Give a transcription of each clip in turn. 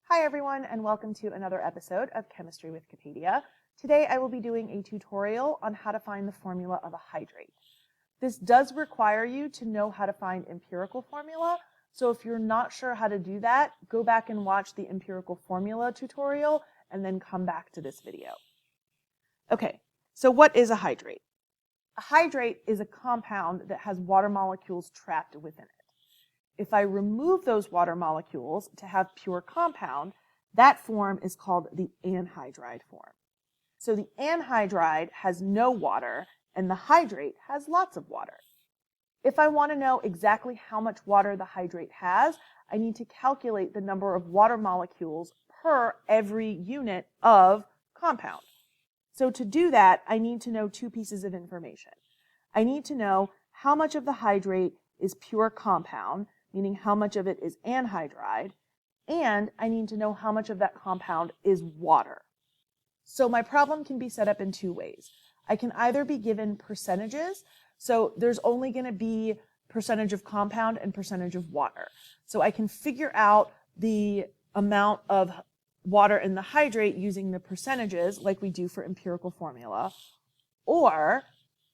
Hi everyone, and welcome to another episode of Chemistry with Wikipedia. Today I will be doing a tutorial on how to find the formula of a hydrate. This does require you to know how to find empirical formula, so if you're not sure how to do that, go back and watch the empirical formula tutorial and then come back to this video. Okay, so what is a hydrate? A hydrate is a compound that has water molecules trapped within it. If I remove those water molecules to have pure compound, that form is called the anhydride form. So the anhydride has no water and the hydrate has lots of water. If I want to know exactly how much water the hydrate has, I need to calculate the number of water molecules per every unit of compound. So to do that, I need to know two pieces of information. I need to know how much of the hydrate is pure compound, meaning how much of it is anhydride, and I need to know how much of that compound is water. So my problem can be set up in two ways. I can either be given percentages, so there's only going to be percentage of compound and percentage of water. So I can figure out the amount of water in the hydrate using the percentages like we do for empirical formula, or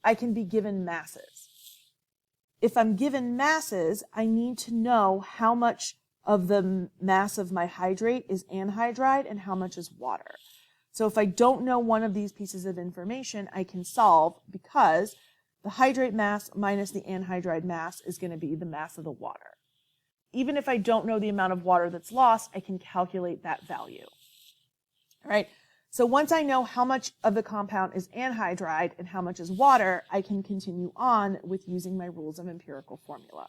I can be given masses. If I'm given masses, I need to know how much of the mass of my hydrate is anhydride and how much is water. So if I don't know one of these pieces of information, I can solve because the hydrate mass minus the anhydride mass is going to be the mass of the water. Even if I don't know the amount of water that's lost, I can calculate that value. All right. So once I know how much of the compound is anhydride and how much is water, I can continue on with using my rules of empirical formula.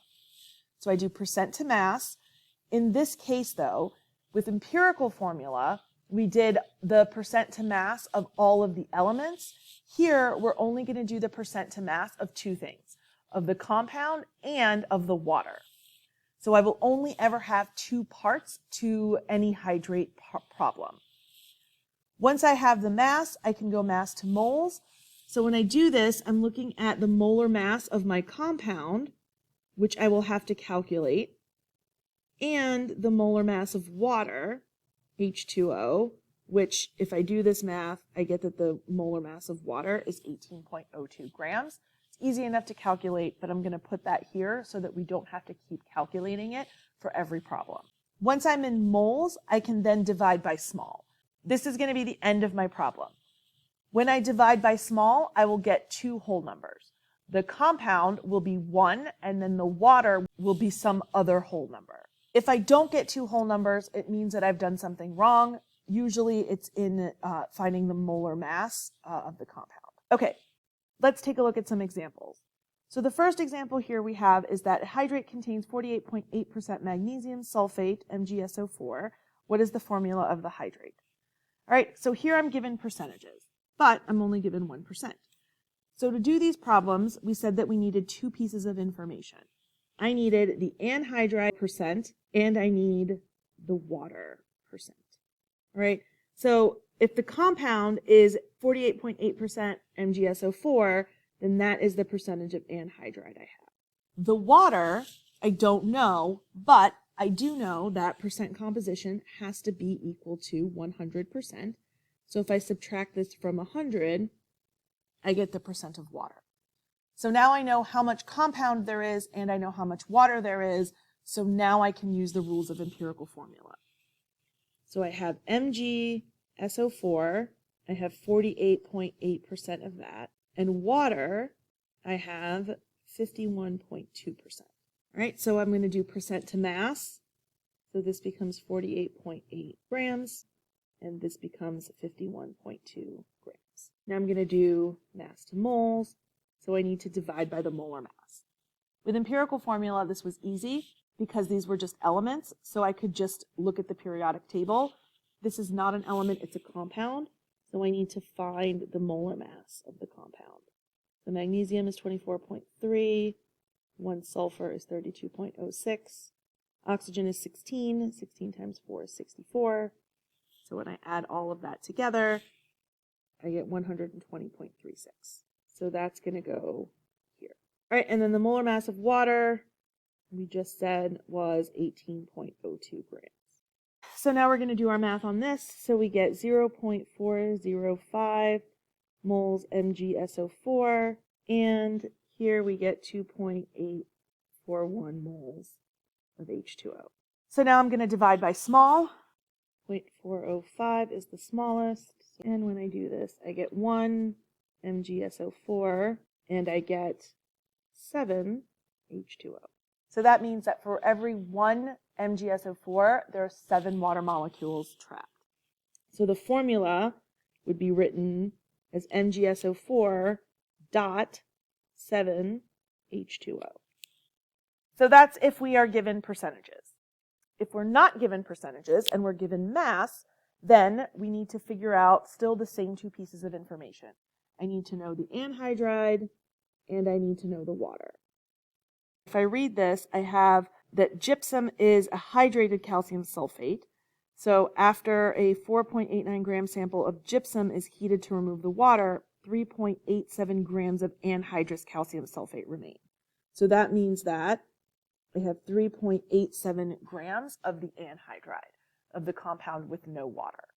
So I do percent to mass. In this case, though, with empirical formula, we did the percent to mass of all of the elements. Here, we're only going to do the percent to mass of two things, of the compound and of the water. So I will only ever have two parts to any hydrate problem. Once I have the mass, I can go mass to moles. So when I do this, I'm looking at the molar mass of my compound, which I will have to calculate, and the molar mass of water, H2O, which if I do this math, I get that the molar mass of water is 18.02 grams. It's easy enough to calculate, but I'm going to put that here so that we don't have to keep calculating it for every problem. Once I'm in moles, I can then divide by small. This is going to be the end of my problem. When I divide by small, I will get two whole numbers. The compound will be 1, and then the water will be some other whole number. If I don't get two whole numbers, it means that I've done something wrong. Usually it's in finding the molar mass of the compound. Okay, let's take a look at some examples. So the first example here we have is that a hydrate contains 48.8% magnesium sulfate, MgSO4. What is the formula of the hydrate? All right, so here I'm given percentages, but I'm only given 1%. So to do these problems, we said that we needed two pieces of information. I needed the anhydride percent, and I need the water percent. All right, so if the compound is 48.8% MgSO4, then that is the percentage of anhydride I have. The water, I don't know, but I do know that percent composition has to be equal to 100%. So if I subtract this from 100, I get the percent of water. So now I know how much compound there is and I know how much water there is. So now I can use the rules of empirical formula. So I have MgSO4, I have 48.8% of that, and water, I have 51.2%. All right, so I'm going to do percent to mass. So this becomes 48.8 grams, and this becomes 51.2 grams. Now I'm going to do mass to moles, so I need to divide by the molar mass. With empirical formula, this was easy because these were just elements, so I could just look at the periodic table. This is not an element, it's a compound, so I need to find the molar mass of the compound. The magnesium is 24.3, 1 sulfur is 32.06, oxygen is 16, 16 times 4 is 64. So when I add all of that together, I get 120.36. So that's going to go here. All right, and then the molar mass of water, we just said was 18.02 grams. So now we're going to do our math on this. So we get 0.405 moles MgSO4, and here we get 2.841 moles of H2O. So now I'm going to divide by small. 0.405 is the smallest. And when I do this, I get 1 MgSO4, and I get 7 H2O. So that means that for every 1 MgSO4, there are 7 water molecules trapped. So the formula would be written as MgSO4 dot 7 H2O. So that's if we are given percentages. If we're not given percentages and we're given mass, then we need to figure out still the same 2 pieces of information. I need to know the anhydride and I need to know the water. If I read this, I have that gypsum is a hydrated calcium sulfate. So after a 4.89 gram sample of gypsum is heated to remove the water, 3.87 grams of anhydrous calcium sulfate remain. So that means that I have 3.87 grams of the anhydride, of the compound with no water.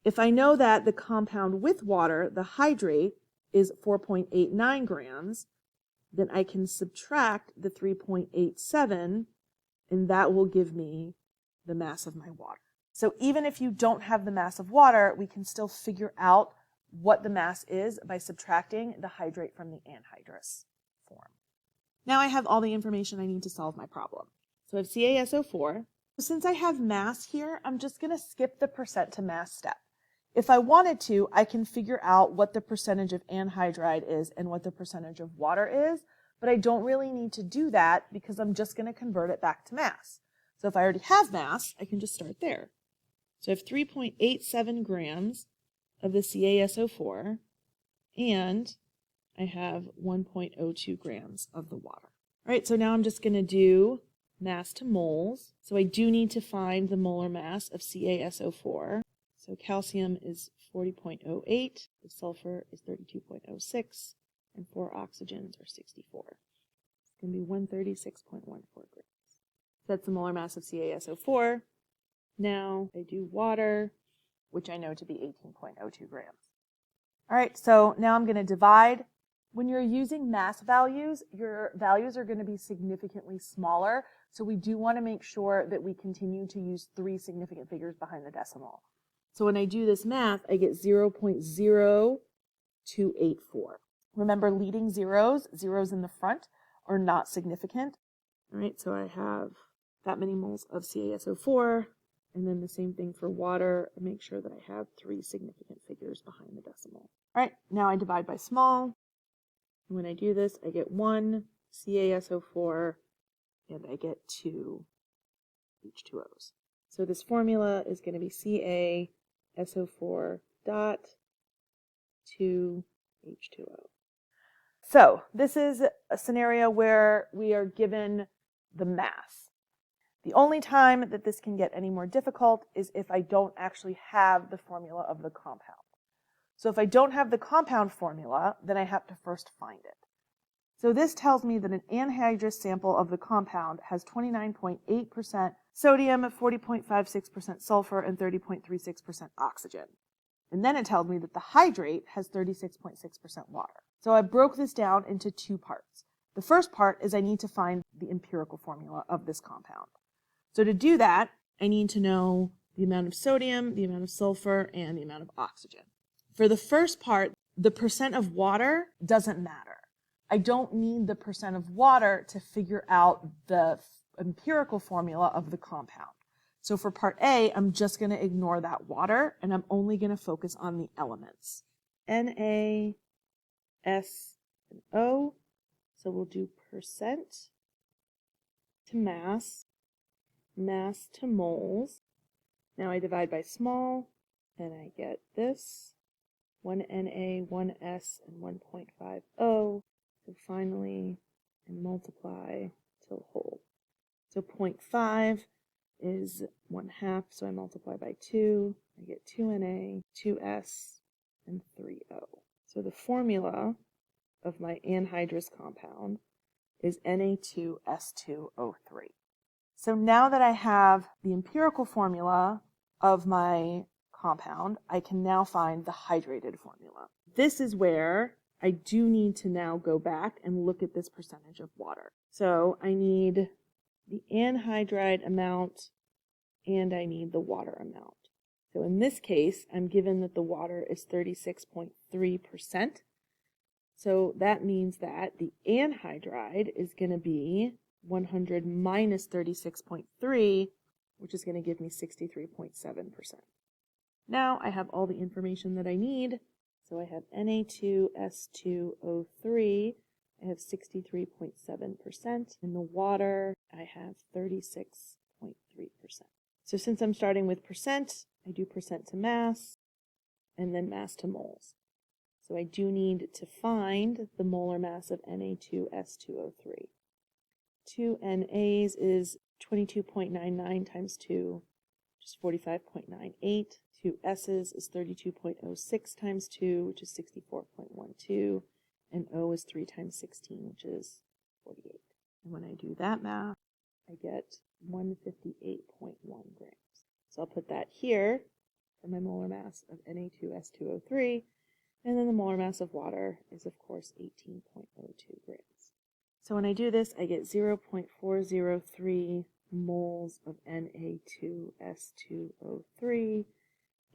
If I know that the compound with water, the hydrate, is 4.89 grams, then I can subtract the 3.87, and that will give me the mass of my water. So even if you don't have the mass of water, we can still figure out what the mass is by subtracting the hydrate from the anhydrous form. Now I have all the information I need to solve my problem. So I have CaSO4. Since I have mass here, I'm just going to skip the percent to mass step. If I wanted to, I can figure out what the percentage of anhydride is and what the percentage of water is, but I don't really need to do that because I'm just going to convert it back to mass. So if I already have mass, I can just start there. So I have 3.87 grams of the CaSO4, and I have 1.02 grams of the water. All right, so now I'm just going to do mass to moles. So I do need to find the molar mass of CaSO4. So calcium is 40.08, the sulfur is 32.06, and 4 oxygens are 64. It's going to be 136.14 grams. That's the molar mass of CaSO4. Now I do water, which I know to be 18.02 grams. All right, so now I'm going to divide. When you're using mass values, your values are going to be significantly smaller, so we do want to make sure that we continue to use 3 significant figures behind the decimal. So when I do this math, I get 0.0284. Remember, leading zeros in the front, are not significant. All right, so I have that many moles of CaSO4, and then the same thing for water. I make sure that I have 3 significant figures behind the decimal. All right, now I divide by small. When I do this, I get 1 CaSO4, and I get 2 H2Os. So this formula is going to be CaSO4 dot 2 H2O. So this is a scenario where we are given the mass. The only time that this can get any more difficult is if I don't actually have the formula of the compound. So if I don't have the compound formula, then I have to first find it. So this tells me that an anhydrous sample of the compound has 29.8% sodium, 40.56% sulfur, and 30.36% oxygen. And then it tells me that the hydrate has 36.6% water. So I broke this down into 2 parts. The first part is I need to find the empirical formula of this compound. So to do that, I need to know the amount of sodium, the amount of sulfur, and the amount of oxygen. For the first part, the percent of water doesn't matter. I don't need the percent of water to figure out the empirical formula of the compound. So for part A, I'm just going to ignore that water, and I'm only going to focus on the elements. Na, S, and O. So we'll do percent to mass, mass to moles. Now I divide by small, and I get this. 1 Na, 1 S, and 1.50. So finally, I multiply till whole. So 0.5 is 1/2, so I multiply by 2. I get 2 Na, 2 S, and 3 O. So the formula of my anhydrous compound is Na2S2O3. So now that I have the empirical formula of my compound, I can now find the hydrated formula. This is where I do need to now go back and look at this percentage of water. So I need the anhydride amount and I need the water amount. So in this case, I'm given that the water is 36.3%. So that means that the anhydride is going to be 100 minus 36.3, which is going to give me 63.7%. Now I have all the information that I need. So I have Na2S2O3, I have 63.7%. In the water, I have 36.3%. So since I'm starting with percent, I do percent to mass, and then mass to moles. So I do need to find the molar mass of Na2S2O3. 2 NAs is 22.99 times 2, which is 45.98. 2 S's is 32.06 times 2, which is 64.12. And O is 3 times 16, which is 48. And when I do that math, I get 158.1 grams. So I'll put that here for my molar mass of Na2S2O3. And then the molar mass of water is, of course, 18.02 grams. So when I do this, I get 0.403 moles of Na2S2O3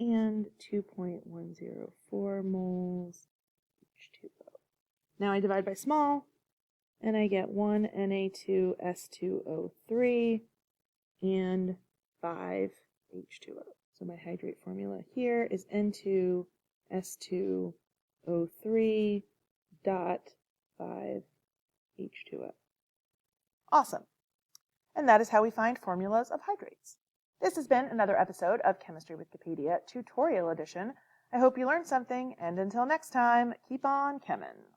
and 2.104 moles H2O. Now I divide by small, and I get 1 Na2S2O3 and 5 H2O. So my hydrate formula here is N2S2O3 dot 5 H2O. Awesome. And that is how we find formulas of hydrates. This has been another episode of Chemistry with Wikipedia Tutorial Edition. I hope you learned something, and until next time, keep on chemin'.